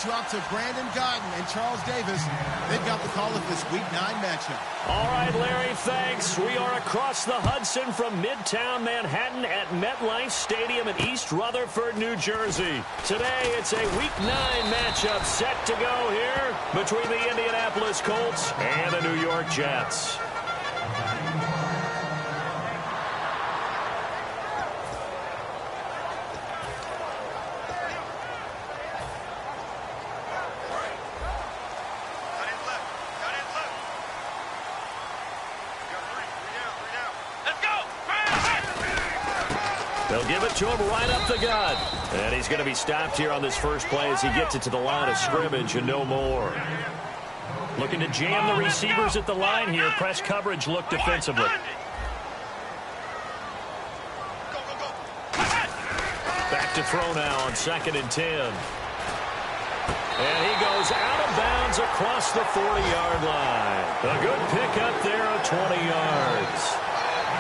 you out to Brandon Godden and Charles Davis. They've got the call of this Week 9 matchup. All right, Larry, thanks. We are across the Hudson from Midtown Manhattan at MetLife Stadium in East Rutherford, New Jersey. Today, it's a Week 9 matchup set to go here between the Indianapolis Colts and the New York Jets. They'll give it to him right up the gut. And he's going to be stopped here on this first play as he gets it to the line of scrimmage and no more. Looking to jam the receivers at the line here. Press coverage look defensively. Back to throw now on 2nd and 10. And he goes out of bounds across the 40-yard line. A good pickup there of 20 yards.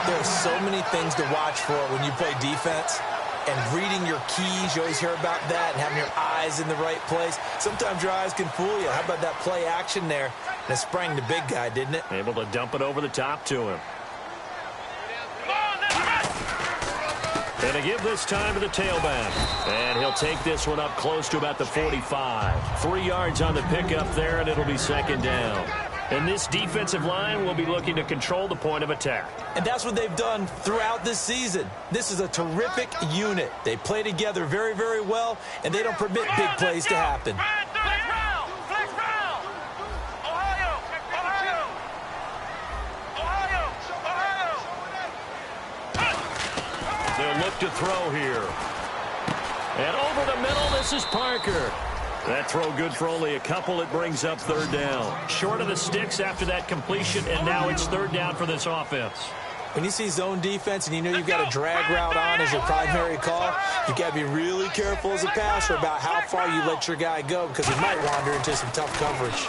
There are so many things to watch for when you play defense. And reading your keys, you always hear about that, and having your eyes in the right place. Sometimes your eyes can fool you. How about that play action there? And it sprang the big guy, didn't it? Able to dump it over the top to him. And to give this time to the tailback. And he'll take this one up close to about the 45. 3 yards on the pickup there, and it'll be 2nd down. And this defensive line will be looking to control the point of attack. And that's what they've done throughout this season. This is a terrific unit. They play together very, very well, and they don't permit big plays to happen. They'll look to throw here. And over the middle, this is Parker. That throw good for only a couple. It brings up 3rd down. Short of the sticks after that completion, and now it's 3rd down for this offense. When you see zone defense and you know you've got a drag route on as your primary call, you've got to be really careful as a passer about how far you let your guy go because he might wander into some tough coverage.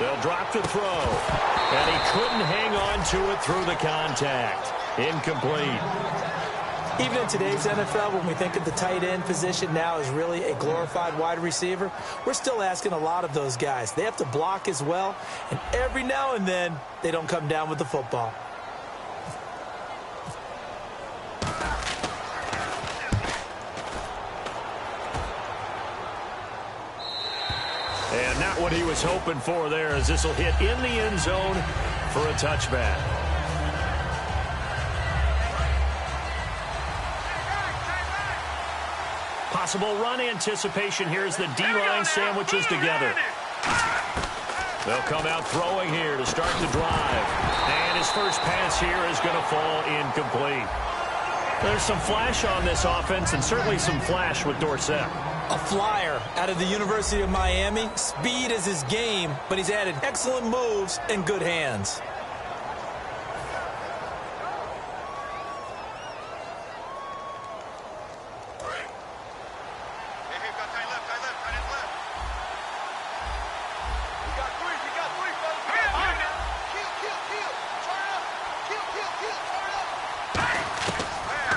They'll drop to throw, and he couldn't hang on to it through the contact. Incomplete. Even in today's NFL, when we think of the tight end position now as really a glorified wide receiver, we're still asking a lot of those guys. They have to block as well, and every now and then, they don't come down with the football. And not what he was hoping for there, as this will hit in the end zone for a touchback. Possible run anticipation here as the D-line sandwiches together. They'll come out throwing here to start the drive. And his first pass here is going to fall incomplete. There's some flash on this offense and certainly some flash with Dorsett. A flyer out of the University of Miami. Speed is his game, but he's added excellent moves and good hands.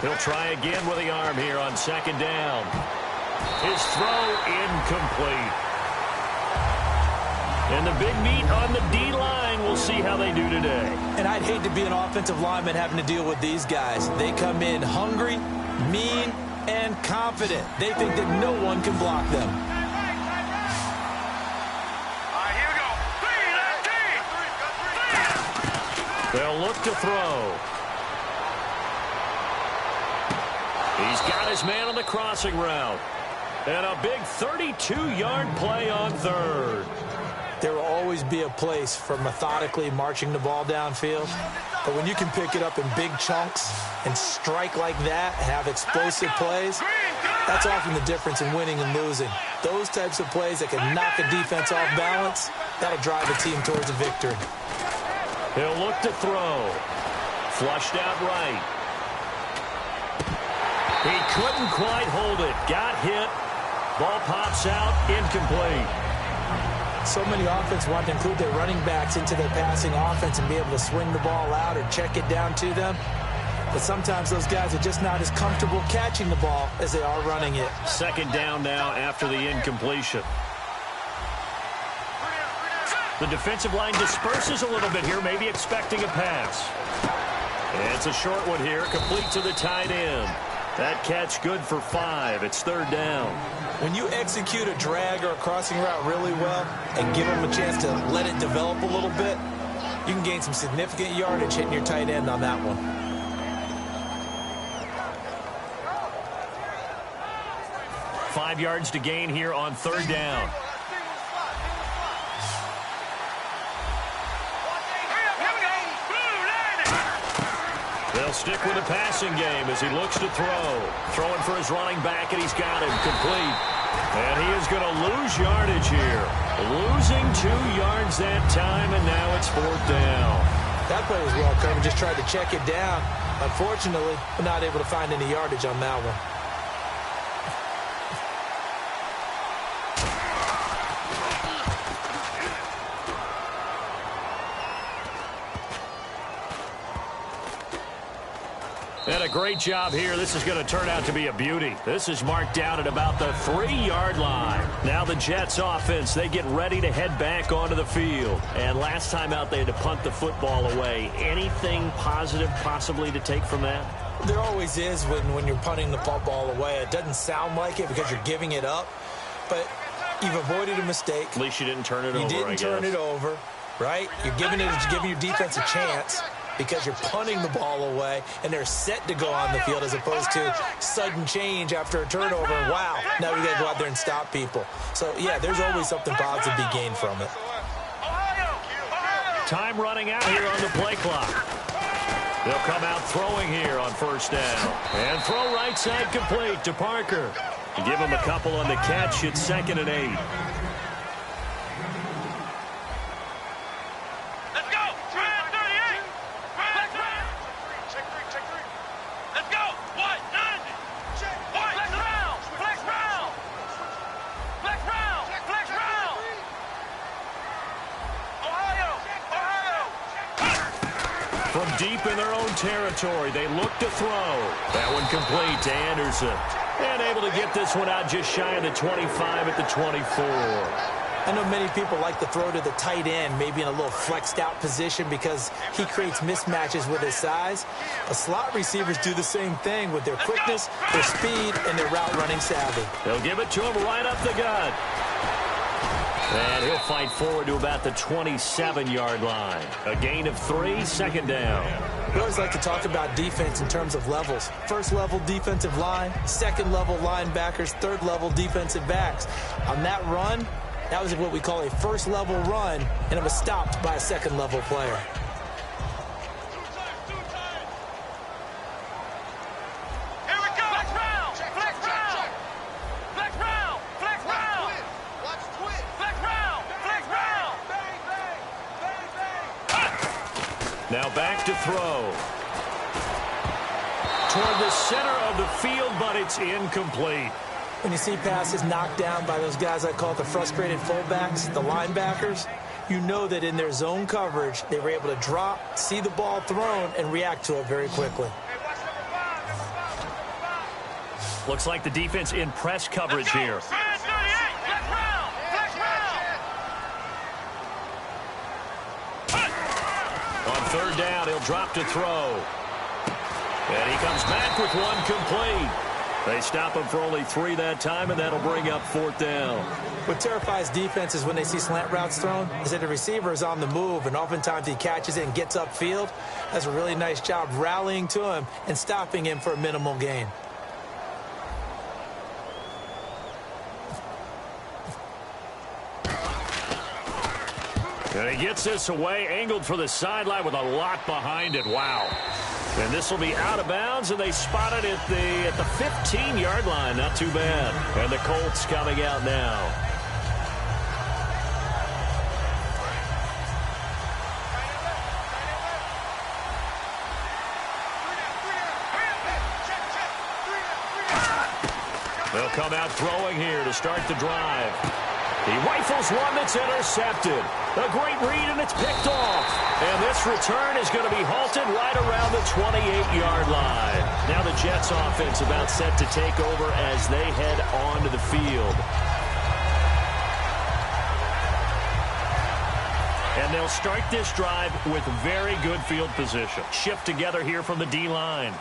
He'll try again with the arm here on 2nd down. His throw incomplete. And the big meat on the D-line. We'll see how they do today. And I'd hate to be an offensive lineman having to deal with these guys. They come in hungry, mean, and confident. They think that no one can block them. They'll look to throw. He's got his man on the crossing route. And a big 32-yard play on 3rd. There will always be a place for methodically marching the ball downfield. But when you can pick it up in big chunks and strike like that, have explosive plays, that's often the difference in winning and losing. Those types of plays that can knock a defense off balance, that'll drive a team towards a victory. He'll look to throw. Flushed out right. He couldn't quite hold it. Got hit. Ball pops out. Incomplete. So many offenses want to include their running backs into their passing offense and be able to swing the ball out or check it down to them. But sometimes those guys are just not as comfortable catching the ball as they are running it. Second down now after the incompletion. The defensive line disperses a little bit here, maybe expecting a pass. And it's a short one here, complete to the tight end. That catch good for 5. It's third down. When you execute a drag or a crossing route really well and give them a chance to let it develop a little bit, you can gain some significant yardage hitting your tight end on that one. Five yards to gain here on third down. They'll stick with the passing game as he looks to throw. Throwing for his running back, and he's got him complete. And he is going to lose yardage here. Losing 2 yards that time, and now it's fourth down. That play was well covered. Just tried to check it down. Unfortunately, we're not able to find any yardage on that one. And a great job here. This is going to turn out to be a beauty. This is marked down at about the 3-yard line. Now the Jets offense, they get ready to head back onto the field. And last time out, they had to punt the football away. Anything positive possibly to take from that? There always is when you're punting the football away. It doesn't sound like it because you're giving it up, but you've avoided a mistake. At least you didn't turn it over, You didn't turn it over, right? You're giving your defense a chance because you're punting the ball away, and they're set to go on the field as opposed to sudden change after a turnover. Wow, now we got to go out there and stop people. So, yeah, there's always something positive to be gained from it. Time running out here on the play clock. They'll come out throwing here on first down. And throw right side complete to Parker. Give him a couple on the catch. It's 2nd and 8. From deep in their own territory, they look to throw. That one complete to Anderson. And able to get this one out just shy of the 25 at the 24. I know many people like to throw to the tight end, maybe in a little flexed out position because he creates mismatches with his size. But slot receivers do the same thing with their quickness, their speed, and their route running savvy. They'll give it to him right up the gut. And he'll fight forward to about the 27-yard line. A gain of 3, 2nd down. We always like to talk about defense in terms of levels. First level defensive line, second level linebackers, third level defensive backs. On that run, that was what we call a first level run, and it was stopped by a second level player. Now back to throw. Toward the center of the field, but it's incomplete. When you see passes knocked down by those guys I call the frustrated fullbacks, the linebackers, you know that in their zone coverage, they were able to drop, see the ball thrown, and react to it very quickly. Looks like the defense in press coverage here. On third down, he'll drop to throw. And he comes back with one complete. They stop him for only 3 that time, and that'll bring up 4th down. What terrifies defenses when they see slant routes thrown is that the receiver is on the move, and oftentimes he catches it and gets upfield. That's a really nice job rallying to him and stopping him for a minimal gain. And he gets this away, angled for the sideline with a lot behind it. Wow. And this will be out of bounds, and they spot it at the 15-yard line. Not too bad. And the Colts coming out now. They'll come out throwing here to start the drive. He rifles one that's intercepted. A great read, and it's picked off. And this return is going to be halted right around the 28-yard line. Now the Jets offense about set to take over as they head onto the field. And they'll start this drive with very good field position. Shift together here from the D-line.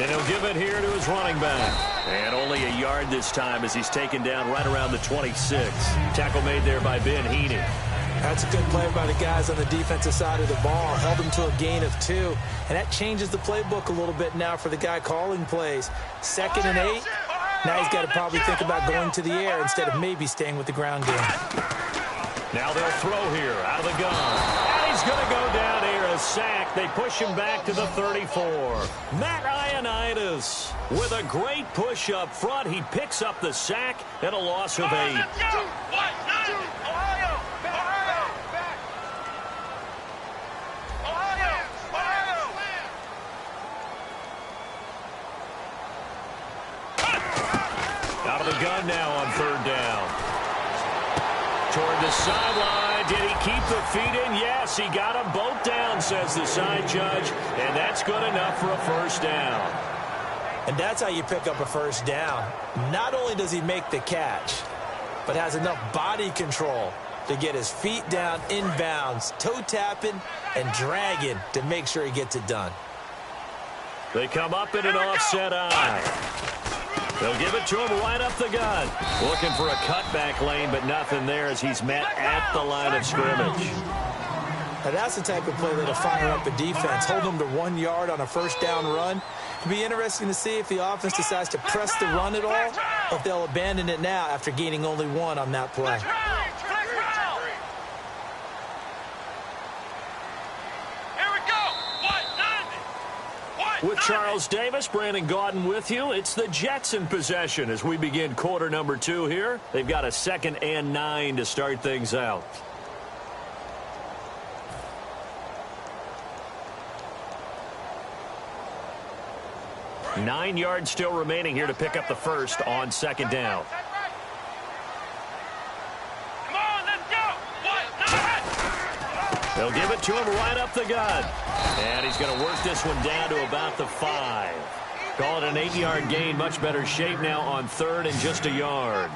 And he'll give it here to his running back. And only a yard this time as he's taken down right around the 26. Tackle made there by Ben Heaney. That's a good play by the guys on the defensive side of the ball. Held him to a gain of 2. And that changes the playbook a little bit now for the guy calling plays. 2nd and 8. Now he's got to probably think about going to the air instead of maybe staying with the ground game. Now they'll throw here out of the gun. And he's going to go down here. A sack. They push him back to the 34. Matt Ioannidis with a great push up front. He picks up the sack and a loss of 8. Out of the gun now on 3rd down. Toward the sideline. Did he keep the feet in? Yes, he got them both down, says the side judge. And that's good enough for a 1st down. And that's how you pick up a 1st down. Not only does he make the catch, but has enough body control to get his feet down inbounds, toe tapping and dragging to make sure he gets it done. They come up in an offset eye. They'll give it to him right up the gut. Looking for a cutback lane, but nothing there as he's met at the line of scrimmage. Now that's the type of play that'll fire up a defense. Hold them to 1 yard on a 1st down run. It'll be interesting to see if the offense decides to press the run at all, or if they'll abandon it now after gaining only 1 on that play. With Charles Davis, Brandon Gaudin with you. It's the Jets in possession as we begin quarter number 2 here. They've got a 2nd and 9 to start things out. Nine yards still remaining here to pick up the 1st on 2nd down. They'll give it to him right up the gut. And he's going to work this one down to about the 5. Call it an 8-yard gain. Much better shape now on 3rd and just a yard.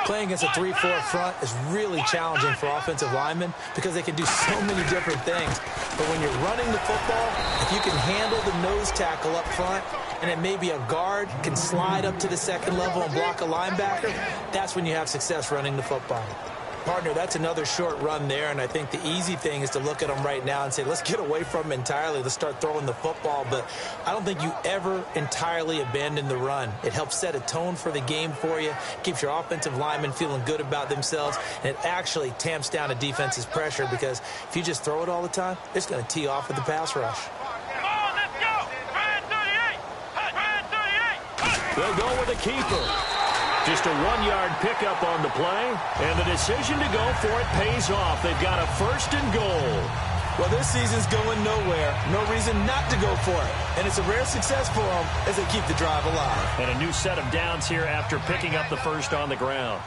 Playing against a 3-4 front is really challenging for offensive linemen because they can do so many different things. But when you're running the football, if you can handle the nose tackle up front and then maybe a guard can slide up to the 2nd level and block a linebacker, that's when you have success running the football. Partner, that's another short run there, and I think the easy thing is to look at them right now and say, let's get away from them entirely. Let's start throwing the football, but I don't think you ever entirely abandon the run. It helps set a tone for the game for you, keeps your offensive linemen feeling good about themselves, and it actually tamps down a defense's pressure because if you just throw it all the time, it's going to tee off with the pass rush. They'll go with a keeper. Just a 1-yard pickup on the play, and the decision to go for it pays off. They've got a 1st and goal. Well, this season's going nowhere. No reason not to go for it. And it's a rare success for them as they keep the drive alive. And a new set of downs here after picking up the 1st on the ground.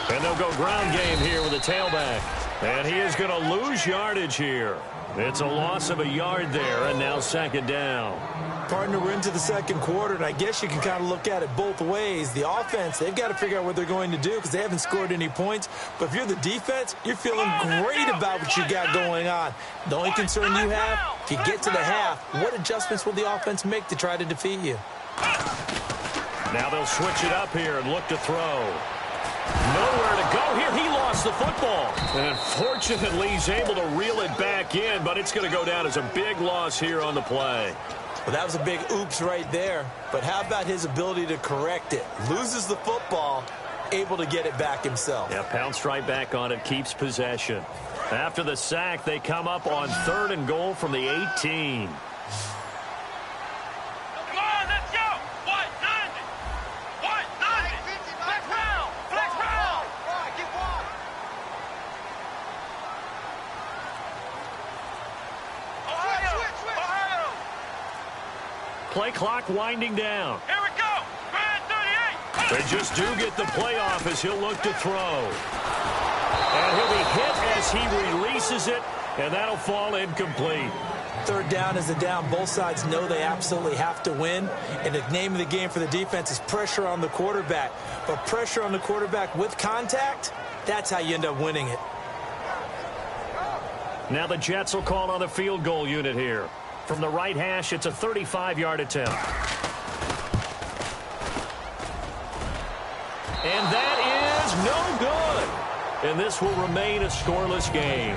And they'll go ground game here with a tailback. And he is going to lose yardage here. It's a loss of a yard there, and now 2nd down. Partner, we're into the 2nd quarter, and I guess you can kind of look at it both ways. The offense, they've got to figure out what they're going to do because they haven't scored any points. But if you're the defense, you're feeling great about what you got going on. The only concern you have, if you get to the half, what adjustments will the offense make to try to defeat you? Now they'll switch it up here and look to throw. Nowhere to go here. He lost the football. And fortunately, he's able to reel it back in, but it's going to go down as a big loss here on the play. Well, that was a big oops right there. But how about his ability to correct it? Loses the football, able to get it back himself. Yeah, pounced right back on it, keeps possession. After the sack, they come up on 3rd and goal from the 18. play clock winding down. Here we go. 38. They just do get the playoff as he'll look to throw. And he'll be hit as he releases it, and that'll fall incomplete. Third down is the down. Both sides know they absolutely have to win. And the name of the game for the defense is pressure on the quarterback. But pressure on the quarterback with contact, that's how you end up winning it. Now the Jets will call on the field goal unit here. From the right hash, it's a 35-yard attempt. And that is no good. And this will remain a scoreless game.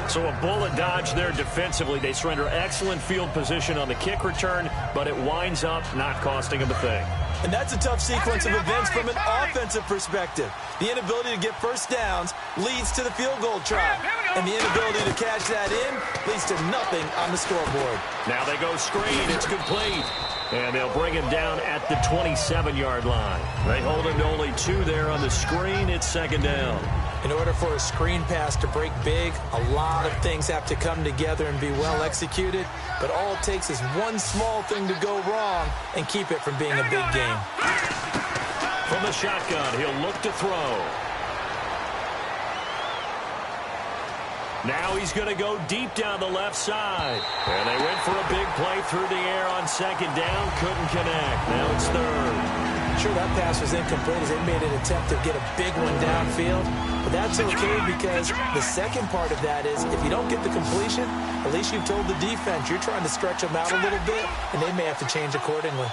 So a bullet dodge there defensively. They surrender excellent field position on the kick return, but it winds up not costing them a thing. And that's a tough sequence of events from an offensive perspective. The inability to get first downs leads to the field goal try. And the inability to cash that in leads to nothing on the scoreboard. Now they go screen. It's complete. And they'll bring him down at the 27-yard line. They hold him to only 2 there on the screen. It's second down. In order for a screen pass to break big, a lot of things have to come together and be well executed. But all it takes is one small thing to go wrong and keep it from being a big game. From the shotgun, he'll look to throw. Now he's going to go deep down the left side. And they went for a big play through the air on second down. Couldn't connect. Now it's third. Sure, that pass was incomplete as they made an attempt to get a big one downfield. But that's okay because the second part of that is if you don't get the completion, at least you've told the defense you're trying to stretch them out a little bit, and they may have to change accordingly.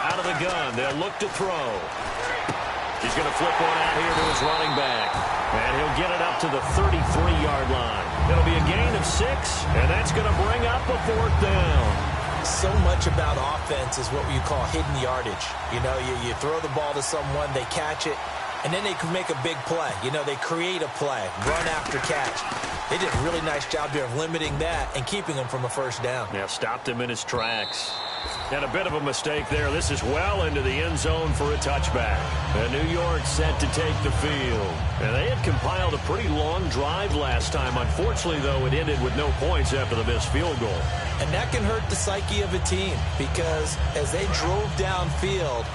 Out of the gun, they'll look to throw. He's going to flip one out here to his running back. And he'll get it up to the 33-yard line. It'll be a gain of 6, and that's going to bring up a 4th down. So much about offense is what you call hidden yardage. You know, you throw the ball to someone, they catch it, and then they can make a big play. You know, they create a play, run after catch. They did a really nice job here of limiting that and keeping him from a first down. Yeah, stopped him in his tracks. And a bit of a mistake there. This is well into the end zone for a touchback. And New York set to take the field. And they had compiled a pretty long drive last time. Unfortunately, though, it ended with no points after the missed field goal. And that can hurt the psyche of a team because as they drove downfield,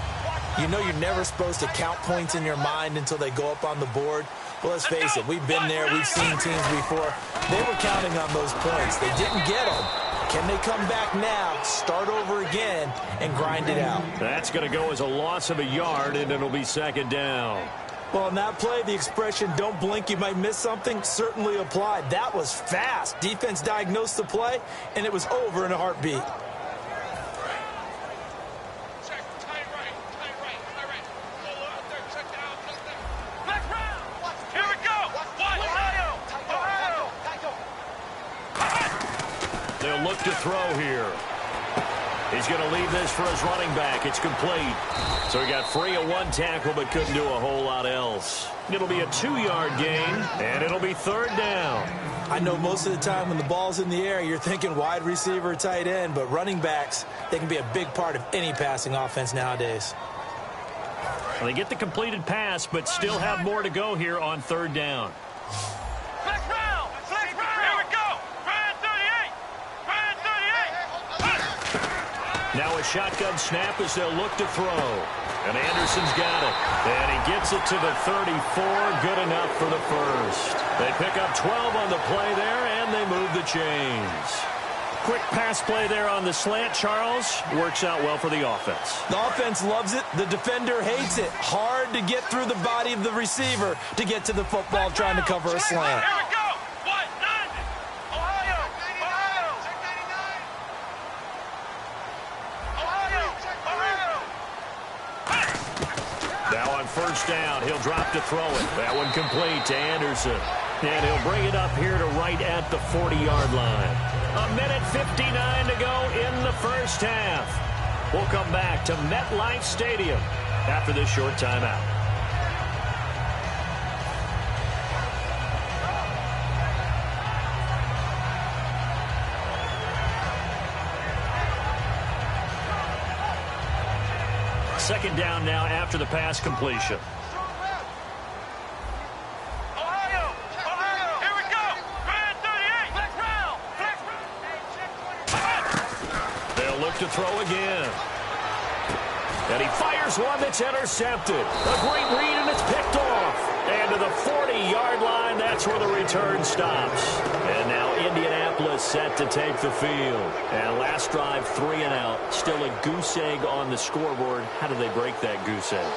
you know you're never supposed to count points in your mind until they go up on the board. Well, let's face it, we've been there, we've seen teams before. They were counting on those points. They didn't get them. Can they come back now, start over again, and grind it out? That's going to go as a loss of a yard, and it'll be second down. Well, on that play, the expression, don't blink, you might miss something, certainly applied. That was fast. Defense diagnosed the play, and it was over in a heartbeat. They'll look to throw here. He's going to leave this for his running back. It's complete. So he got free of one tackle but couldn't do a whole lot else. It'll be a 2-yard gain, and it'll be third down. I know most of the time when the ball's in the air, you're thinking wide receiver, tight end, but running backs, they can be a big part of any passing offense nowadays. They get the completed pass, but still have more to go here on third down. Now a shotgun snap as they'll look to throw. And Anderson's got it. And he gets it to the 34. Good enough for the first. They pick up 12 on the play there, and they move the chains. Quick pass play there on the slant, Charles. Works out well for the offense. The offense loves it. The defender hates it. Hard to get through the body of the receiver to get to the football trying to cover a slant. Now on first down, he'll drop to throw it. That one complete to Anderson. And he'll bring it up here to right at the 40-yard line. 1:59 to go in the first half. We'll come back to MetLife Stadium after this short timeout. Second down now after the pass completion. to throw again. And he fires one that's intercepted. A great read, and it's picked off. And to the 40-yard line, that's where the return stops. And now Indianapolis set to take the field. And last drive, 3 and out. Still a goose egg on the scoreboard. How do they break that goose egg?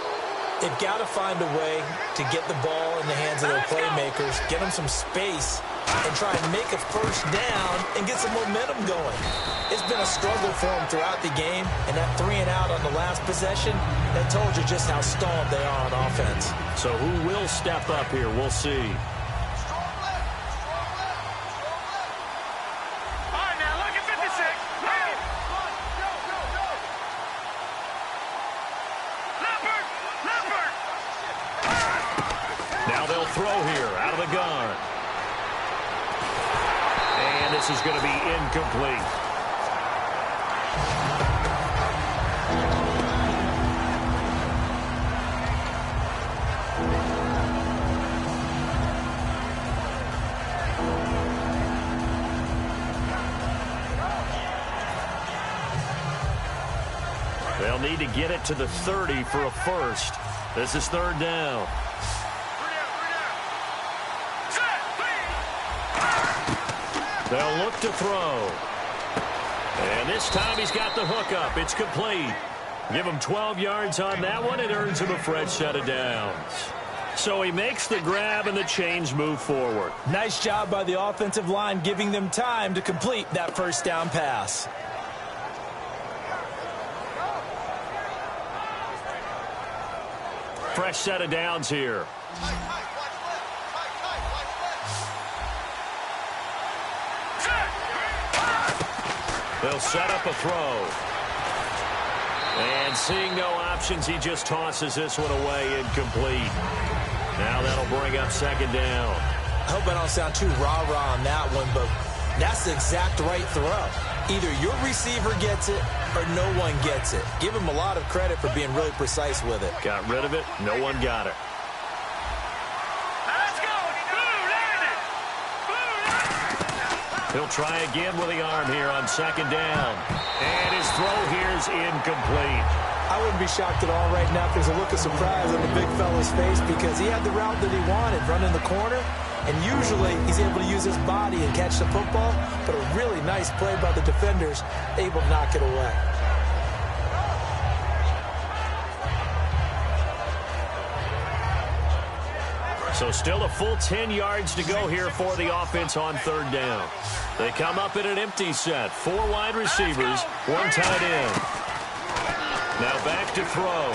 They've got to find a way to get the ball in the hands of their playmakers, get them some space, and try and make a first down and get some momentum going. It's been a struggle for them throughout the game, and that 3 and out on the last possession, that told you just how stalled they are on offense. So who will step up here? We'll see. Now they'll throw here out of the gun. And this is going to be incomplete. They'll need to get it to the 30 for a first. This is 3rd down. They'll look to throw. And this time he's got the hook up. It's complete. Give him 12 yards on that one. It earns him a fresh set of downs. So he makes the grab and the chains move forward. Nice job by the offensive line giving them time to complete that first down pass. Fresh set of downs here. They'll set up a throw. And seeing no options, he just tosses this one away, incomplete. Now that'll bring up 2nd down. I hope I don't sound too rah-rah on that one, but that's the exact right throw. Either your receiver gets it or no one gets it. Give him a lot of credit for being really precise with it. Got rid of it. No one got it. He'll try again with the arm here on 2nd down. And his throw here is incomplete. I wouldn't be shocked at all right now if there's a look of surprise on the big fella's face because he had the route that he wanted, running the corner, and usually he's able to use his body and catch the football, but a really nice play by the defenders, able to knock it away. So still a full 10 yards to go here for the offense on 3rd down. They come up in an empty set. 4 wide receivers, 1 tight end. Now back to throw.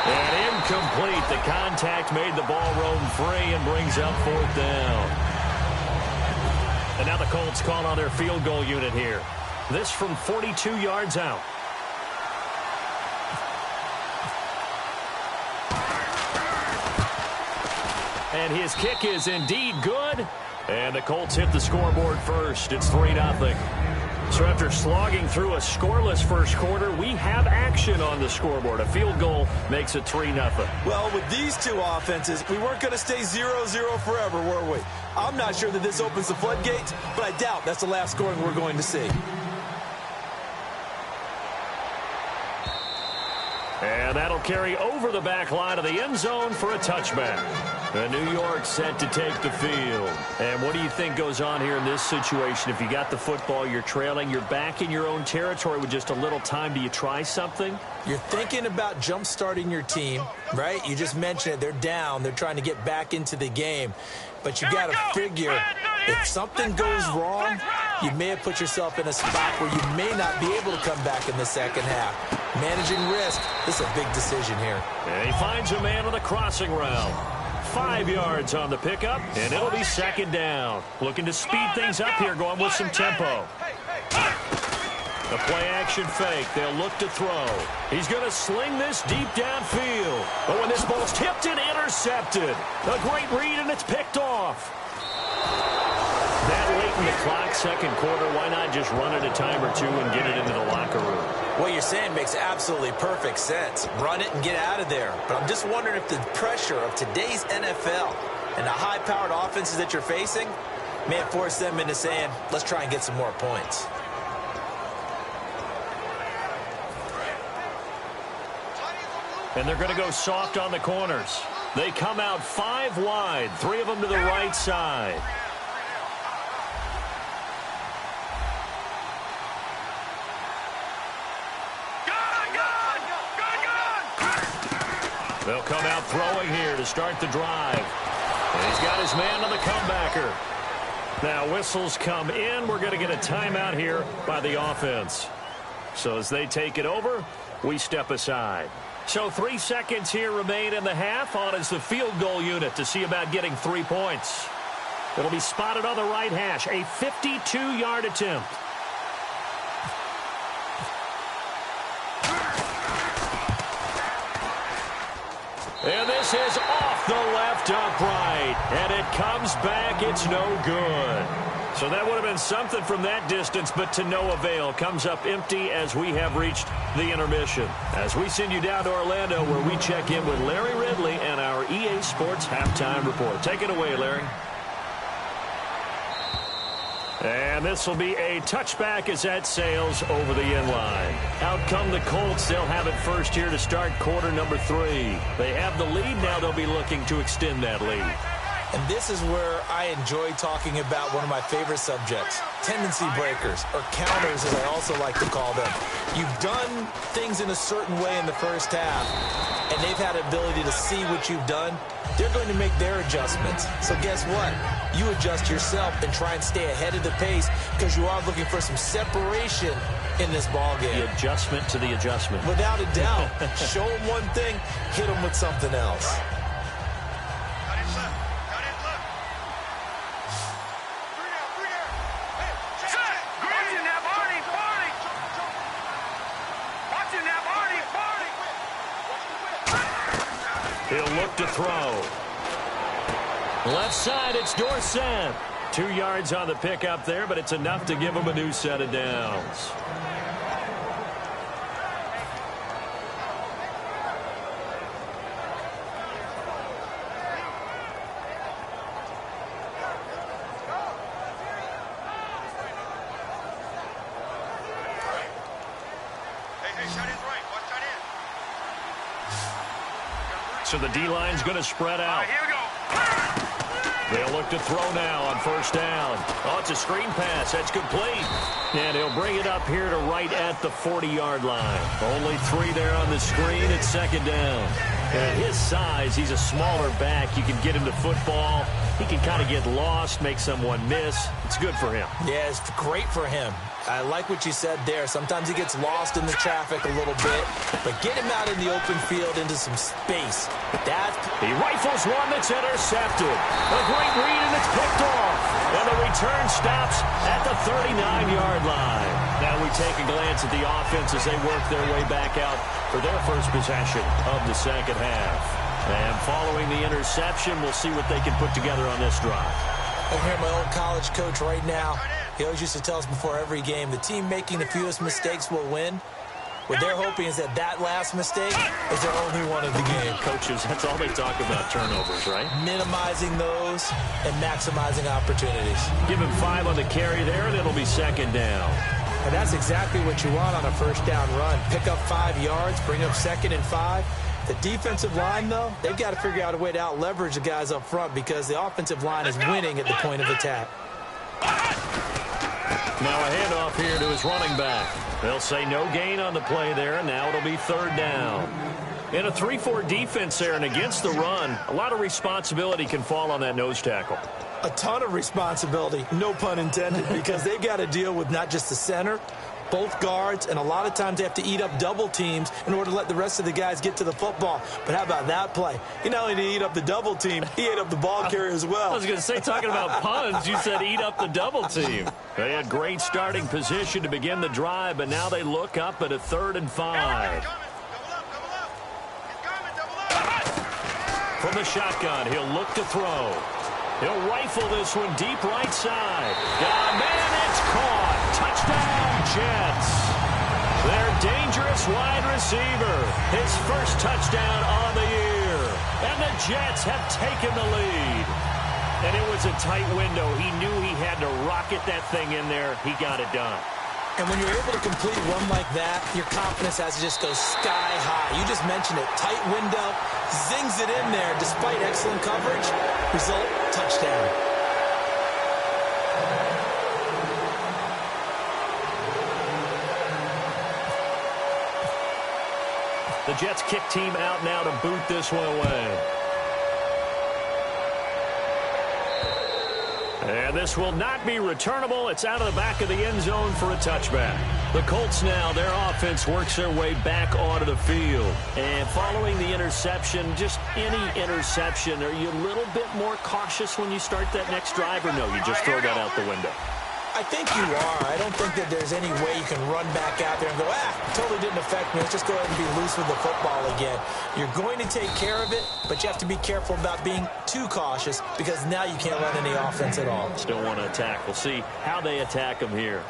And incomplete. The contact made the ball roam free and brings up 4th down. And now the Colts call on their field goal unit here. This from 42 yards out. And his kick is indeed good. And the Colts hit the scoreboard first. It's 3-0. So after slogging through a scoreless first quarter, we have action on the scoreboard. A field goal makes it 3-0. Well, with these two offenses, we weren't going to stay 0-0 forever, were we? I'm not sure that this opens the floodgates, but I doubt that's the last scoring we're going to see. And that'll carry over the back line of the end zone for a touchback. And New York set to take the field. And what do you think goes on here in this situation? If you got the football, you're trailing, you're back in your own territory with just a little time. Do you try something? You're thinking about jump-starting your team, right? You just mentioned it. They're down. They're trying to get back into the game. But you got to figure if something goes wrong, you may have put yourself in a spot where you may not be able to come back in the second half. Managing risk, this is a big decision here. And he finds a man on the crossing route. 5 yards on the pickup, and it'll be 2nd down. Looking to speed things up here, going with some tempo. The play-action fake. They'll look to throw. He's going to sling this deep downfield. But when this ball's tipped and intercepted, a great read, and it's picked off. That late in the clock, 2nd quarter, why not just run it a time or two and get it into the locker room? What you're saying makes absolutely perfect sense. Run it and get out of there. But I'm just wondering if the pressure of today's NFL and the high-powered offenses that you're facing may have forced them into saying, let's try and get some more points. And they're going to go soft on the corners. They come out 5 wide, 3 of them to the right side. They'll come out throwing here to start the drive. And he's got his man on the comebacker. Now whistles come in. We're going to get a timeout here by the offense. So as they take it over, we step aside. So 3 seconds here remain in the half. On is the field goal unit to see about getting 3 points. It'll be spotted on the right hash. A 52-yard attempt. And this is off the left upright. And it comes back. It's no good. So that would have been something from that distance, but to no avail. Comes up empty as we have reached the intermission. As we send you down to Orlando, where we check in with Larry Ridley and our EA Sports Halftime Report. Take it away, Larry. And this will be a touchback as that sails over the end line. Out come the Colts. They'll have it first here to start quarter number 3. They have the lead. Now they'll be looking to extend that lead. And this is where I enjoy talking about one of my favorite subjects, tendency breakers, or counters as I also like to call them. You've done things in a certain way in the first half, and they've had the ability to see what you've done. They're going to make their adjustments. So guess what? You adjust yourself and try and stay ahead of the pace because you are looking for some separation in this ball game. The adjustment to the adjustment. Without a doubt. Show them one thing, hit them with something else. He'll look to throw. Left side, it's Dorsett. 2 yards on the pickup there, but it's enough to give him a new set of downs. So the D-line's going to spread out. Here we go. They'll look to throw now on first down. Oh, it's a screen pass. That's complete. And he'll bring it up here to right at the 40-yard line. Only 3 there on the screen. It's second down. At his size, he's a smaller back. You can get him to football. He can kind of get lost, make someone miss. It's good for him. Yeah, it's great for him. I like what you said there. Sometimes he gets lost in the traffic a little bit, but get him out in the open field into some space. He rifles one that's intercepted. A great read, and it's picked off. And the return stops at the 39-yard line. Now we take a glance at the offense as they work their way back out for their first possession of the second half. And following the interception, we'll see what they can put together on this drive. I hear my old college coach right now. He always used to tell us before every game, the team making the fewest mistakes will win. What they're hoping is that last mistake is their only one of the game. Coaches, that's all they talk about, turnovers, right? Minimizing those and maximizing opportunities. Give him 5 on the carry there, and it'll be second down. And that's exactly what you want on a first down run. Pick up 5 yards, bring up 2nd and 5. The defensive line, though, they've got to figure out a way to out-leverage the guys up front because the offensive line is winning at the point of attack. Now a handoff here to his running back. They'll say no gain on the play there. Now it'll be third down. In a 3-4 defense there and against the run, a lot of responsibility can fall on that nose tackle. A ton of responsibility, no pun intended, because they've got to deal with not just the center, both guards, and a lot of times they have to eat up double teams in order to let the rest of the guys get to the football. But how about that play? He not only did he eat up the double team, he ate up the ball carrier as well. I was going to say, talking about puns, you said eat up the double team. They had great starting position to begin the drive, but now they look up at a 3rd and 5. From the shotgun, he'll look to throw. He'll rifle this one deep right side. Got a man, it's caught. Touchdown, Jets. Their dangerous wide receiver. His first touchdown on the year. And the Jets have taken the lead. And it was a tight window. He knew he had to rocket that thing in there. He got it done. And when you're able to complete one like that, your confidence has to just go sky high. You just mentioned it. Tight window, zings it in there despite excellent coverage. Result, touchdown. The Jets kick team out now to boot this one away. And this will not be returnable. It's out of the back of the end zone for a touchback. The Colts now, their offense works their way back onto the field. And following the interception, just any interception, are you a little bit more cautious when you start that next drive, or no, you just throw that out the window? I think you are. I don't think that there's any way you can run back out there and go, totally didn't affect me. Let's just go ahead and be loose with the football again. You're going to take care of it, but you have to be careful about being too cautious because now you can't run any offense at all. Still want to attack. We'll see how they attack them here.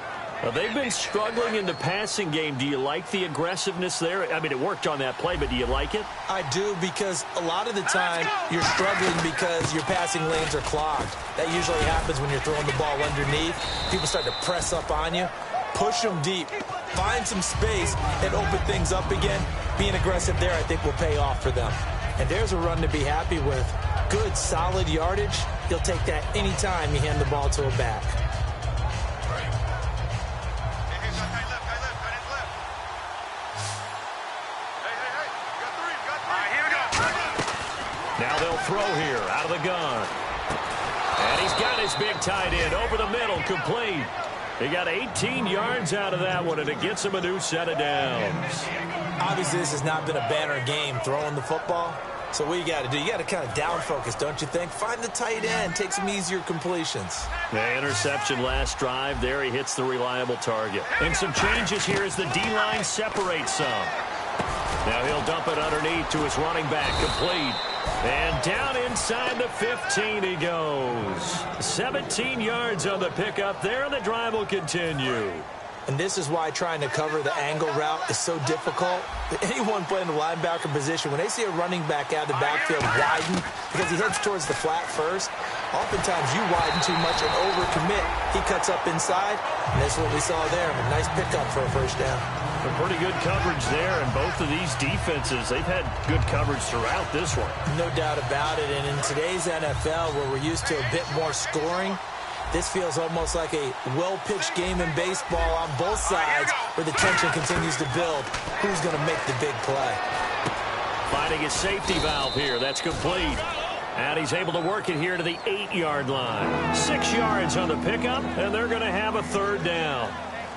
They've been struggling in the passing game. Do you like the aggressiveness there? I mean, it worked on that play, but do you like it? I do, because a lot of the time you're struggling because your passing lanes are clogged. That usually happens when you're throwing the ball underneath. People start to press up on you. Push them deep. Find some space and open things up again. Being aggressive there, I think, will pay off for them. And there's a run to be happy with. Good, solid yardage. You'll take that anytime you hand the ball to a back. Now they'll throw here out of the gun. And he's got his big tight end over the middle, complete. He got 18 yards out of that one, and it gets him a new set of downs. Obviously, this has not been a banner game throwing the football. So what you got to do, you got to kind of down focus, don't you think? Find the tight end, take some easier completions. The interception last drive. There he hits the reliable target. And some changes here as the D-line separates some. Now he'll dump it underneath to his running back, complete. And down inside the 15 he goes. 17 yards on the pickup there, and the drive will continue. And this is why trying to cover the angle route is so difficult. Anyone playing the linebacker position, when they see a running back out of the backfield widen, because he heads towards the flat first, oftentimes you widen too much and overcommit. He cuts up inside, and that's what we saw there. A nice pickup for a first down. Pretty good coverage there, and both of these defenses, they've had good coverage throughout this one. No doubt about it, and in today's NFL, where we're used to a bit more scoring, this feels almost like a well-pitched game in baseball on both sides where the tension continues to build. Who's going to make the big play? Finding his safety valve here. That's complete. And he's able to work it here to the 8-yard line. 6 yards on the pickup, and they're going to have a third down.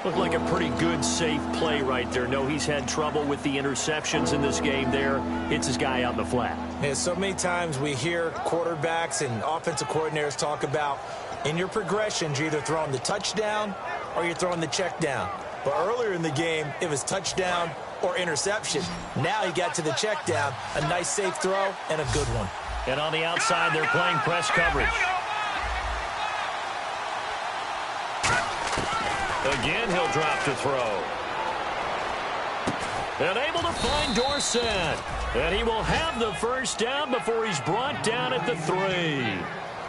Looked like a pretty good, safe play right there. No, he's had trouble with the interceptions in this game there. Hits his guy out in the flat. Yeah, so many times we hear quarterbacks and offensive coordinators talk about in your progressions, you're either throwing the touchdown or you're throwing the check down. But earlier in the game, it was touchdown or interception. Now he got to the check down, a nice safe throw, and a good one. And on the outside, they're playing press coverage. Again, he'll drop to throw. And able to find Dorsett. And he will have the first down before he's brought down at the 3.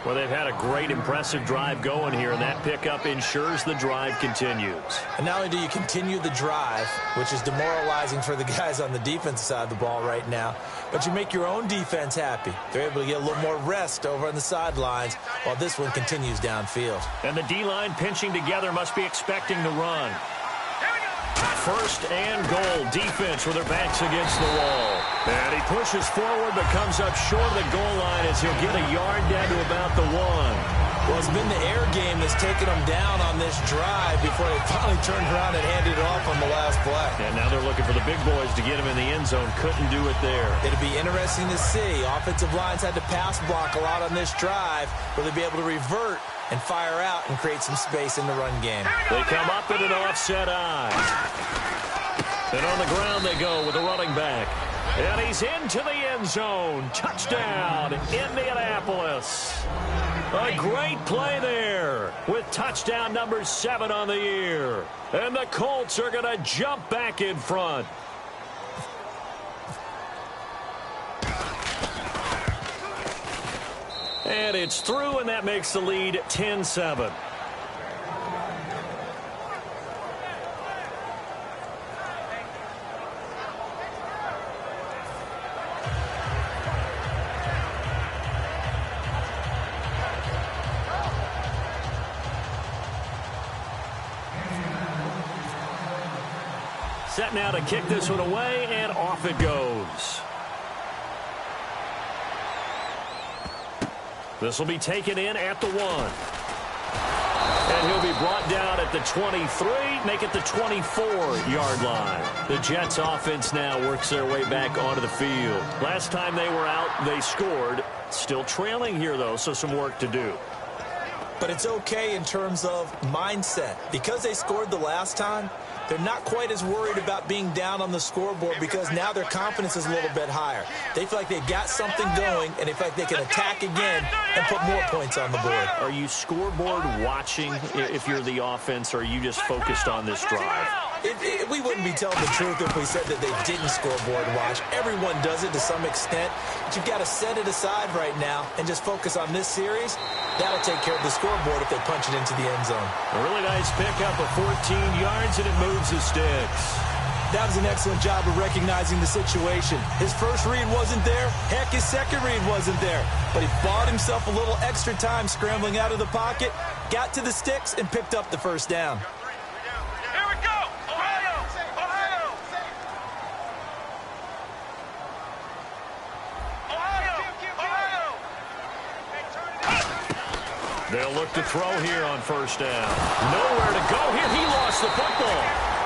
Well, they've had a great, impressive drive going here, and that pickup ensures the drive continues. And not only do you continue the drive, which is demoralizing for the guys on the defensive side of the ball right now, but you make your own defense happy. They're able to get a little more rest over on the sidelines while this one continues downfield. And the D-line pinching together must be expecting the run. First and goal. Defense with their backs against the wall. And he pushes forward but comes up short of the goal line as he'll get a yard down to about the 1. Well, it's been the air game that's taken them down on this drive before they finally turned around and handed it off on the last play. And now they're looking for the big boys to get him in the end zone. Couldn't do it there. It'll be interesting to see. Offensive lines had to pass block a lot on this drive. Will they be able to revert and fire out and create some space in the run game? They come up in an offset eye. And on the ground they go with the running back. And he's into the end zone. Touchdown, Indianapolis. A great play there with touchdown number 7 on the year. And the Colts are going to jump back in front. And it's through, and that makes the lead 10-7. Set now to kick this one away, and off it goes. This will be taken in at the 1. And he'll be brought down at the 23, make it the 24-yard line. The Jets offense now works their way back onto the field. Last time they were out, they scored. Still trailing here, though, so some work to do. But it's okay in terms of mindset. Because they scored the last time, they're not quite as worried about being down on the scoreboard because now their confidence is a little bit higher. They feel like they've got something going, and they feel like they can attack again and put more points on the board. Are you scoreboard watching if you're the offense, or are you just focused on this drive? We wouldn't be telling the truth if we said that they didn't scoreboard watch. Everyone does it to some extent, but you've got to set it aside right now and just focus on this series. That'll take care of the scoreboard if they punch it into the end zone. A really nice pickup of 14 yards, and it moves the sticks. That was an excellent job of recognizing the situation. His first read wasn't there. Heck, his second read wasn't there. But he bought himself a little extra time scrambling out of the pocket, got to the sticks, and picked up the first down. They'll look to throw here on first down. Nowhere to go here. He lost the football.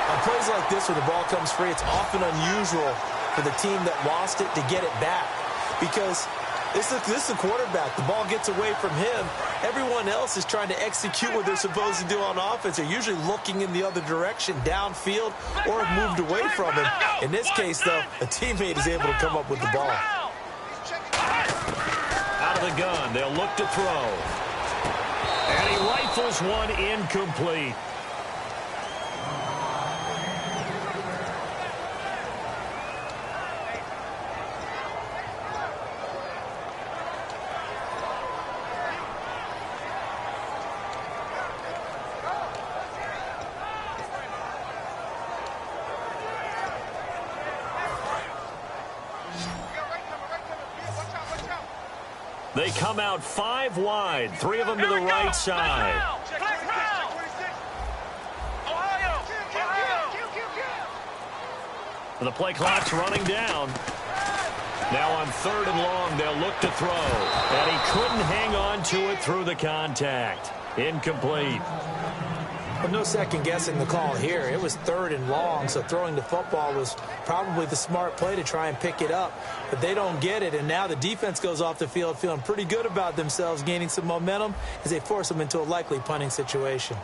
On plays like this where the ball comes free, it's often unusual for the team that lost it to get it back. Because this is the quarterback. The ball gets away from him. Everyone else is trying to execute what they're supposed to do on offense. They're usually looking in the other direction, downfield, or have moved away from him. In this case, though, a teammate is able to come up with the ball. Out of the gun, they'll look to throw. And he rifles one incomplete. They come out 5 wide, 3 of them to the right side. The play clock's running down. Now on 3rd and long, they'll look to throw. And he couldn't hang on to it through the contact. Incomplete. Well, no second-guessing the call here. It was 3rd and long, so throwing the football was probably the smart play to try and pick it up. But they don't get it, and now the defense goes off the field feeling pretty good about themselves, gaining some momentum as they force them into a likely punting situation.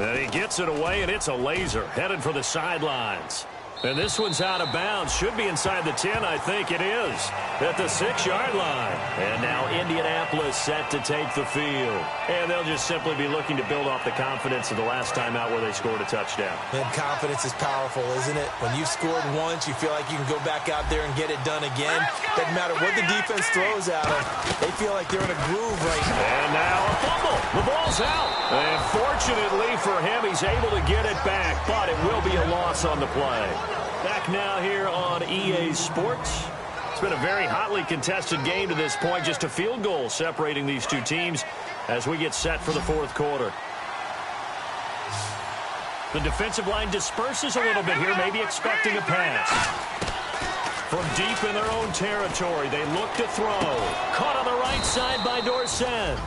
And he gets it away, and it's a laser headed for the sidelines. And this one's out of bounds. Should be inside the 10, I think it is, at the 6-yard line. And now Indianapolis set to take the field. And they'll just simply be looking to build off the confidence of the last time out where they scored a touchdown. And confidence is powerful, isn't it? When you've scored once, you feel like you can go back out there and get it done again. Doesn't matter what the defense throws at them. They feel like they're in a groove right now. And now a fumble. The ball's out. And fortunately for him, he's able to get it back, but it will be a loss on the play. Back now here on EA Sports. It's been a very hotly contested game to this point. Just a field goal separating these two teams as we get set for the 4th quarter. The defensive line disperses a little bit here, maybe expecting a pass. From deep in their own territory, they look to throw. Caught on the right side by Dorsett.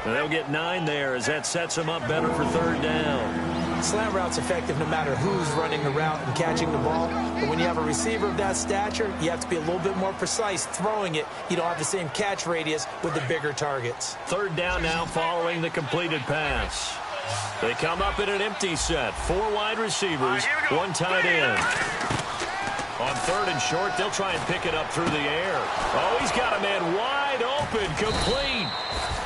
And they'll get 9 there as that sets them up better for 3rd down. Slant route's effective no matter who's running the route and catching the ball. But when you have a receiver of that stature, you have to be a little bit more precise throwing it. You don't have the same catch radius with the bigger targets. 3rd down now following the completed pass. They come up in an empty set. 4 wide receivers, 1 tight end. On 3rd and short, they'll try and pick it up through the air. Oh, he's got a man wide open, complete.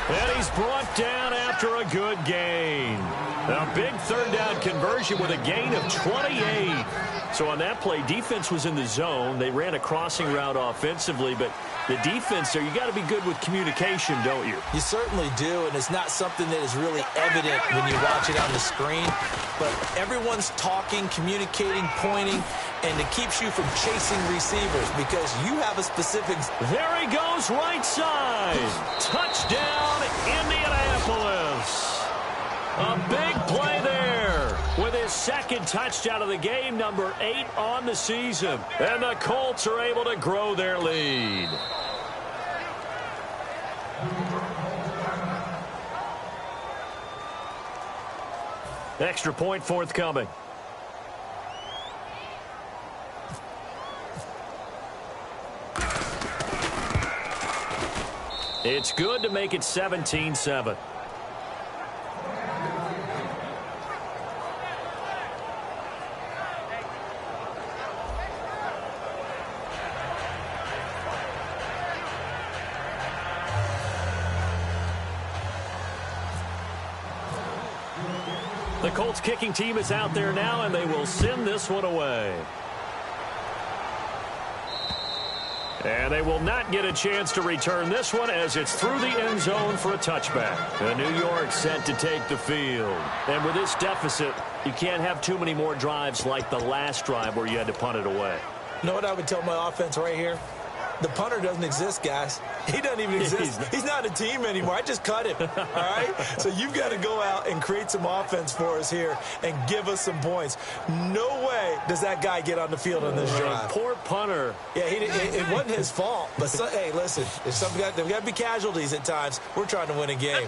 And he's brought down after a good gain. A big 3rd down conversion with a gain of 28. So on that play, defense was in the zone. They ran a crossing route offensively, but the defense there, you got to be good with communication, don't you? You certainly do, and it's not something that is really evident when you watch it on the screen. But everyone's talking, communicating, pointing, and it keeps you from chasing receivers because you have a specific... There he goes, right side. Touchdown, Indianapolis. A big play there with his second touchdown of the game, number 8 on the season. And the Colts are able to grow their lead. Extra point forthcoming. It's good to make it 17-7. The Colts kicking team is out there now, and they will send this one away. And they will not get a chance to return this one as it's through the end zone for a touchback. And New York set to take the field. And with this deficit, you can't have too many more drives like the last drive where you had to punt it away. You know what I would tell my offense right here? The punter doesn't exist, guys. He doesn't even exist. He's not a team anymore. I just cut him, all right? So you've got to go out and create some offense for us here and give us some points. No way does that guy get on the field on this drive. Poor punter. Yeah, it wasn't his fault. But, hey, listen, there's got to be casualties at times. We're trying to win a game.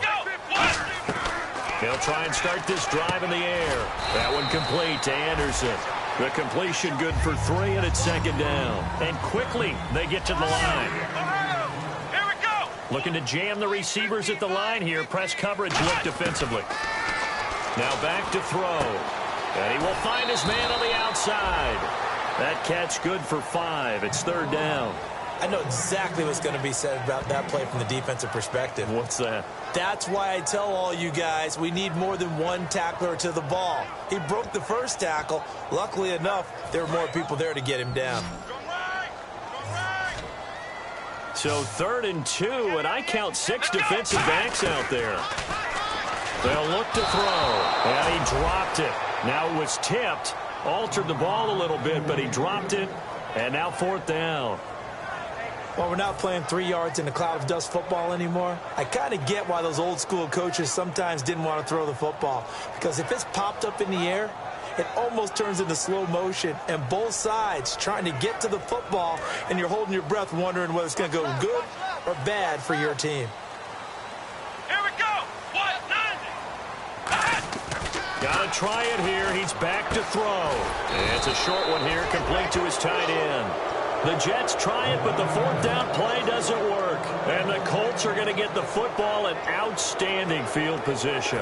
They'll try and start this drive in the air. That one complete to Anderson. The completion good for 3, and it's second down. And quickly, they get to the line. Here we go. Looking to jam the receivers at the line here. Press coverage look defensively. Now back to throw. And he will find his man on the outside. That catch good for 5. It's third down. I know exactly what's going to be said about that play from the defensive perspective. What's that? That's why I tell all you guys we need more than one tackler to the ball. He broke the first tackle. Luckily enough, there were more people there to get him down. So 3rd and 2, and I count 6 defensive backs out there. They'll look to throw, and he dropped it. Now it was tipped, altered the ball a little bit, but he dropped it, and now 4th down. Well, we're not playing 3 yards in a cloud of dust football anymore. I kind of get why those old school coaches sometimes didn't want to throw the football. Because if it's popped up in the air, it almost turns into slow motion. And both sides trying to get to the football, and you're holding your breath wondering whether it's going to go good or bad for your team. Here we go. 190. Got to try it here. He's back to throw. And it's a short one here, complete to his tight end. The Jets try it, but the 4th down play doesn't work. And the Colts are going to get the football in outstanding field position.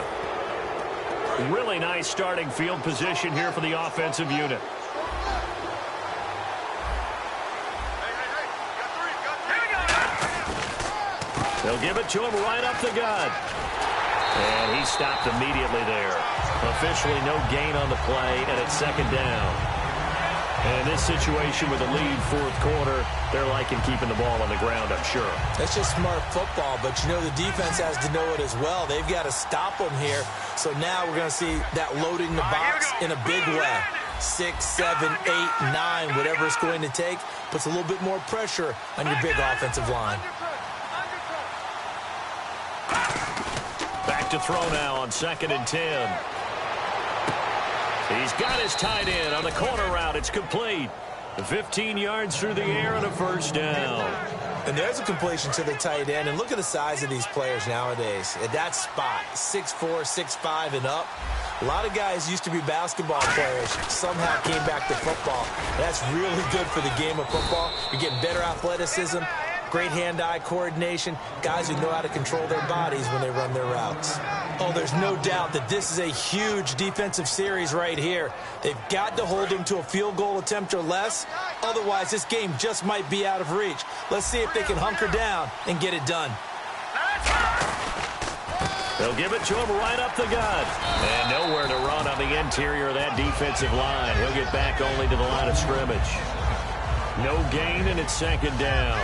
Really nice starting field position here for the offensive unit. They'll give it to him right up the gut. And he stopped immediately there. Officially no gain on the play, and it's second down. And in this situation with a lead 4th quarter, they're liking keeping the ball on the ground, I'm sure. That's just smart football, but you know the defense has to know it as well. They've got to stop them here. So now we're going to see that loading the box in a big way. 6, 7, 8, 9, whatever it's going to take, puts a little bit more pressure on your big offensive line. Back to throw now on 2nd and 10. He's got his tight end on the corner route. It's complete. 15 yards through the air and a first down. And there's a completion to the tight end. And look at the size of these players nowadays. At that spot, 6'4", 6'5", and up. A lot of guys used to be basketball players. Somehow came back to football. That's really good for the game of football. You're getting better athleticism, great hand-eye coordination, guys who know how to control their bodies when they run their routes. Oh, there's no doubt that this is a huge defensive series right here. They've got to hold them to a field goal attempt or less. Otherwise, this game just might be out of reach. Let's see if they can hunker down and get it done. They'll give it to him right up the gut. And nowhere to run on the interior of that defensive line. He'll get back only to the line of scrimmage. No gain, and it's second down.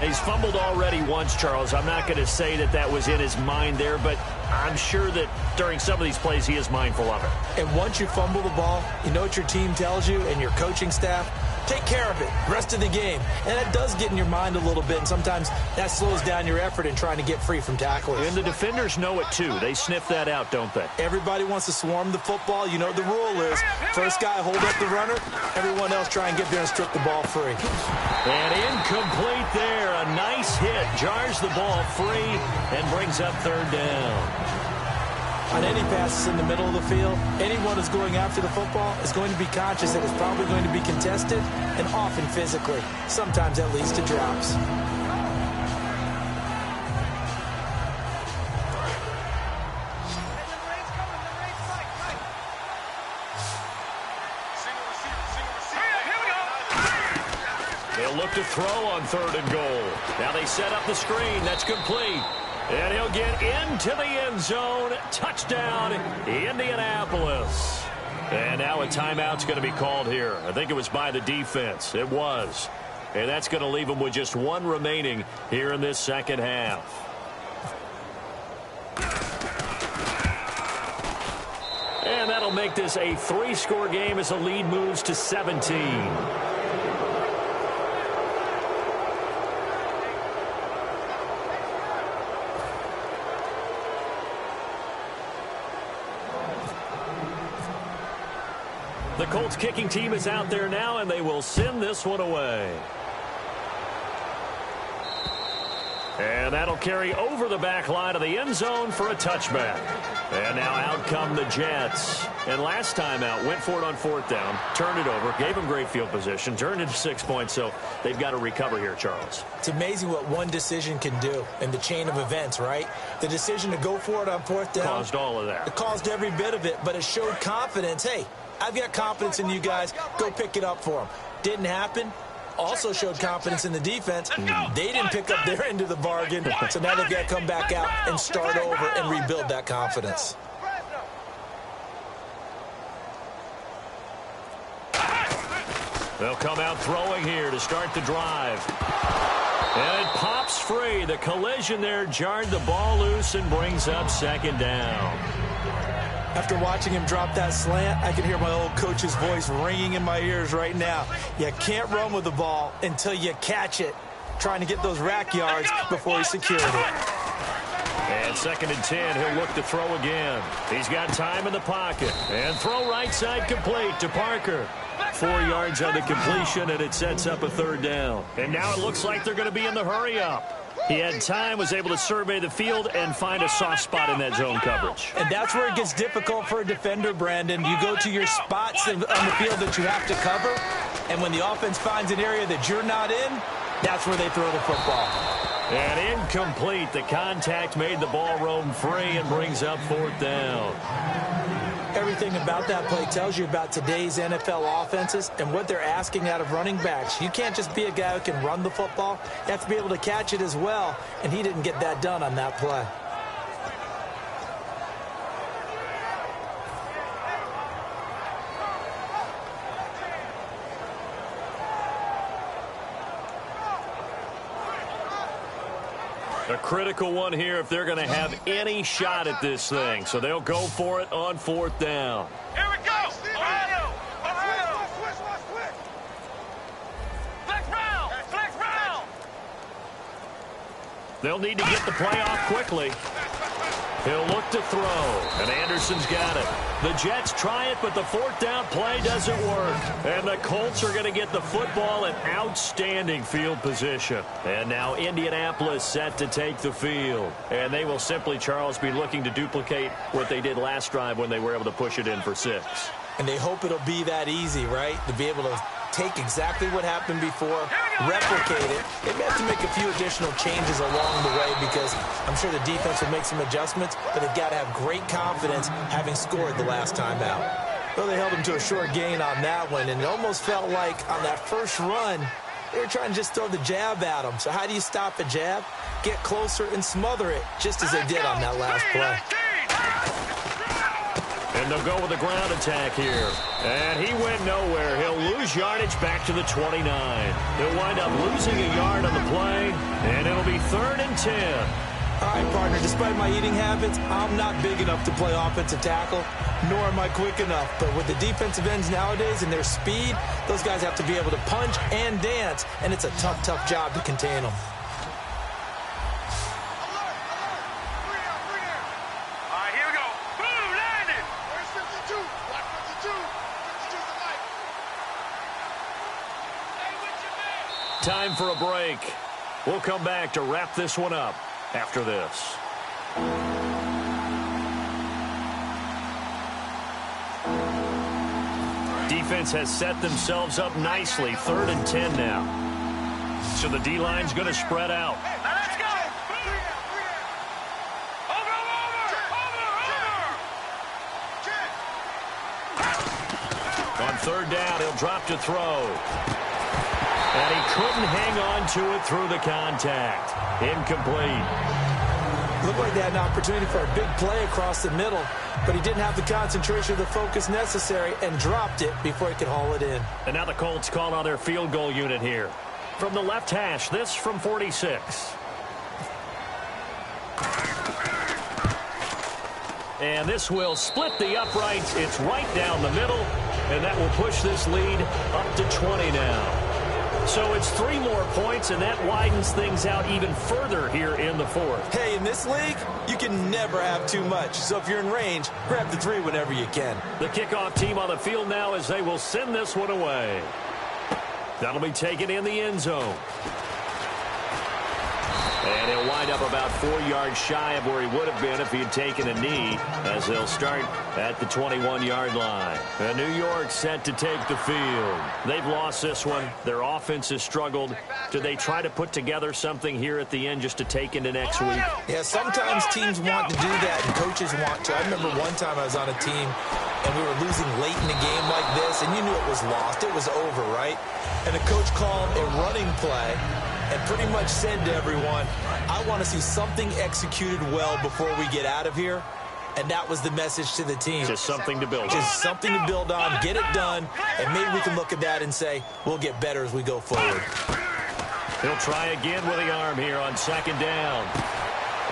He's fumbled already once, Charles. I'm not going to say that that was in his mind there, but I'm sure that during some of these plays he is mindful of it. And once you fumble the ball, you know what your team tells you and your coaching staff? take care of it the rest of the game. And that does get in your mind a little bit, and sometimes that slows down your effort in trying to get free from tacklers. And the defenders know it, too. They sniff that out, don't they? Everybody wants to swarm the football. You know what the rule is. First guy hold up the runner. Everyone else try and get there and strip the ball free. And incomplete there. A nice hit. Jars the ball free and brings up third down. On any passes in the middle of the field, anyone who's going after the football is going to be conscious that it's probably going to be contested, and often physically. Sometimes that leads to drops. They'll look to throw on third and goal. Now they set up the screen. That's complete. And he'll get into the end zone. Touchdown, Indianapolis. And now a timeout's going to be called here. I think it was by the defense. It was. And that's going to leave them with just one remaining here in this second half. And that'll make this a 3-score game as the lead moves to 17. The Colts kicking team is out there now, and they will send this one away. And that'll carry over the back line of the end zone for a touchback. And now out come the Jets. And last time out, went for it on fourth down, turned it over, gave them great field position, turned it to 6 points, so they've got to recover here, Charles. It's amazing what one decision can do in the chain of events, right? The decision to go for it on fourth down. Caused all of that. It caused every bit of it, but it showed confidence. Hey, I've got confidence in you guys. Go pick it up for them. Didn't happen. Also showed confidence in the defense. They didn't pick up their end of the bargain, so now they've got to come back out and start over and rebuild that confidence. They'll come out throwing here to start the drive. And it pops free. The collision there jarred the ball loose and brings up second down. After watching him drop that slant, I can hear my old coach's voice ringing in my ears right now. You can't run with the ball until you catch it. Trying to get those rack yards before he secured it. And second and 10, he'll look to throw again. He's got time in the pocket. And throw right side complete to Parker. 4 yards on the completion, and it sets up a third down. And now it looks like they're going to be in the hurry-up. He had time, was able to survey the field and find a soft spot in that zone coverage. And that's where it gets difficult for a defender, Brandon. You go to your spots on the field that you have to cover, and when the offense finds an area that you're not in, that's where they throw the football. And incomplete. The contact made the ball roam free and brings up fourth down. Everything about that play tells you about today's NFL offenses and what they're asking out of running backs. You can't just be a guy who can run the football. You have to be able to catch it as well, and he didn't get that done on that play. A critical one here if they're going to have any shot at this thing. So they'll go for it on fourth down. Here we go! Ohio! Ohio! Flex round! Flex round! They'll need to get the play off quickly. He'll look to throw, and Anderson's got it. The Jets try it, but the fourth down play doesn't work. And the Colts are going to get the football in outstanding field position. And now Indianapolis set to take the field. And they will simply, Charles, be looking to duplicate what they did last drive when they were able to push it in for 6. And they hope it'll be that easy, right? To be able to take exactly what happened before, replicate it. They may have to make a few additional changes along the way because I'm sure the defense will make some adjustments, but they've got to have great confidence having scored the last time out. Well, they held him to a short gain on that one, and it almost felt like on that first run, they were trying to just throw the jab at him. So how do you stop a jab? Get closer and smother it, just as they did on that last play. And they'll go with a ground attack here. And he went nowhere. He'll lose yardage back to the 29. He'll wind up losing a yard on the play, and it'll be 3rd and 10. All right, partner, despite my eating habits, I'm not big enough to play offensive tackle, nor am I quick enough. But with the defensive ends nowadays and their speed, those guys have to be able to punch and dance, and it's a tough, tough job to contain them. Time for a break. We'll come back to wrap this one up after this. Defense has set themselves up nicely. 3rd and 10 now. So the D-line's going to spread out. Now let's go. Over. On 3rd down, he'll drop to throw. And he couldn't hang on to it through the contact. Incomplete. Looked like they had an opportunity for a big play across the middle, but he didn't have the concentration or the focus necessary and dropped it before he could haul it in. And now the Colts call on their field goal unit here. From the left hash, this from 46. And this will split the uprights. It's right down the middle, and that will push this lead up to 20 now. So it's 3 more points, and that widens things out even further here in the 4th. Hey, in this league, you can never have too much. So if you're in range, grab the 3 whenever you can. The kickoff team on the field now as they will send this one away. That'll be taken in the end zone. And he'll wind up about 4 yards shy of where he would have been if he had taken a knee, as they'll start at the 21-yard line. And New York set to take the field. They've lost this one. Their offense has struggled. Do they try to put together something here at the end just to take into next week? Yeah, sometimes teams want to do that, and coaches want to. I remember one time I was on a team, and we were losing late in a game like this, and you knew it was lost. It was over, right? And the coach called a running play and pretty much said to everyone, I want to see something executed well before we get out of here. And that was the message to the team. Just something to build on. Just something to build on, get it done, and maybe we can look at that and say, we'll get better as we go forward. He'll try again with the arm here on 2nd down.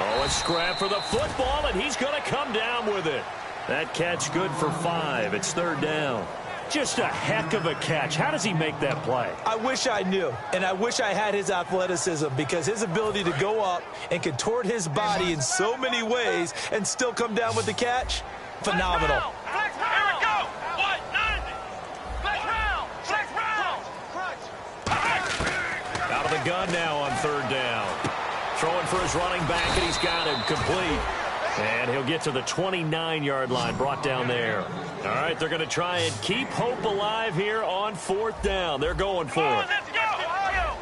Oh, a scrap for the football, and he's going to come down with it. That catch good for 5. It's 3rd down. Just a heck of a catch. How does he make that play? I wish I knew, and I wish I had his athleticism, because his ability to go up and contort his body in so many ways and still come down with the catch, phenomenal. Flex round. Here we go. 190. Flex round. Flex round. Out of the gun now on 3rd down. Throwing for his running back, and he's got him complete. And he'll get to the 29-yard line, brought down there. All right, they're going to try and keep hope alive here on 4th down. They're going for it. Let's go. Ohio.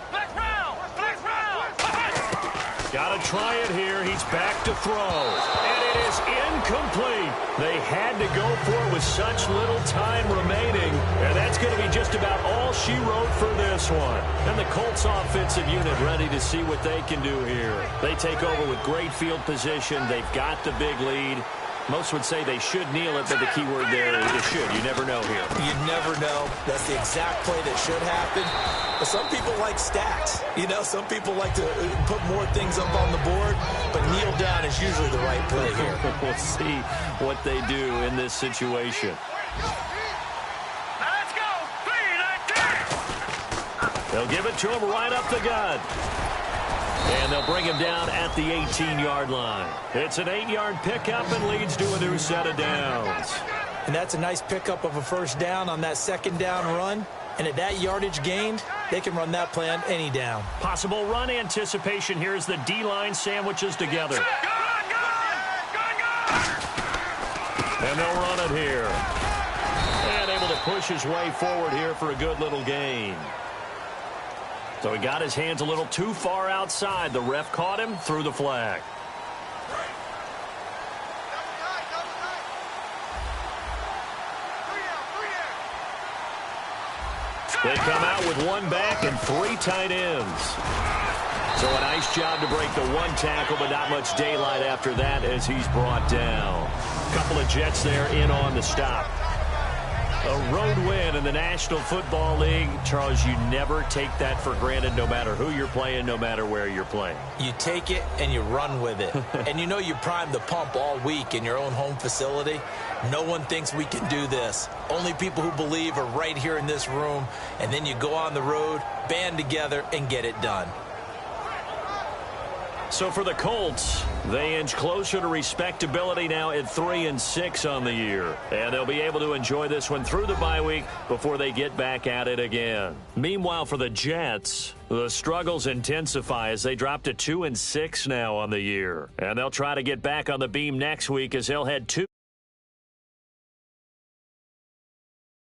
Flex round. Flex round. Got to try it here. He's back to throw. And it is incomplete. They had to go for it with such little time remaining. And that's going to be just about all she wrote for this one. And the Colts offensive unit ready to see what they can do here. They take over with great field position. They've got the big lead. Most would say they should kneel it, but the key word there is should. You never know here. You never know. That's the exact play that should happen. But some people like stats. You know, some people like to put more things up on the board, but kneel down is usually the right play here. We'll see what they do in this situation. Now let's go. 3, 19. They'll give it to him right up the gut. And they'll bring him down at the 18-yard line. It's an 8-yard pickup and leads to a new set of downs. And that's a nice pickup of a 1st down on that 2nd down run. And at that yardage gained, they can run that play on any down. Possible run anticipation here as the D-line sandwiches together. And they'll run it here. And able to push his way forward here for a good little gain. So he got his hands a little too far outside. The ref caught him, threw the flag. They come out with 1 back and 3 tight ends. So a nice job to break the 1 tackle, but not much daylight after that as he's brought down. A couple of Jets there in on the stop. A road win in the National Football League. Charles, you never take that for granted no matter who you're playing, no matter where you're playing. You take it and you run with it. And you know you primed the pump all week in your own home facility. No one thinks we can do this. Only people who believe are right here in this room. And then you go on the road, band together, and get it done. So for the Colts, they inch closer to respectability now at 3-6 on the year. And they'll be able to enjoy this one through the bye week before they get back at it again. Meanwhile, for the Jets, the struggles intensify as they drop to 2-6 now on the year. And they'll try to get back on the beam next week as they'll head 2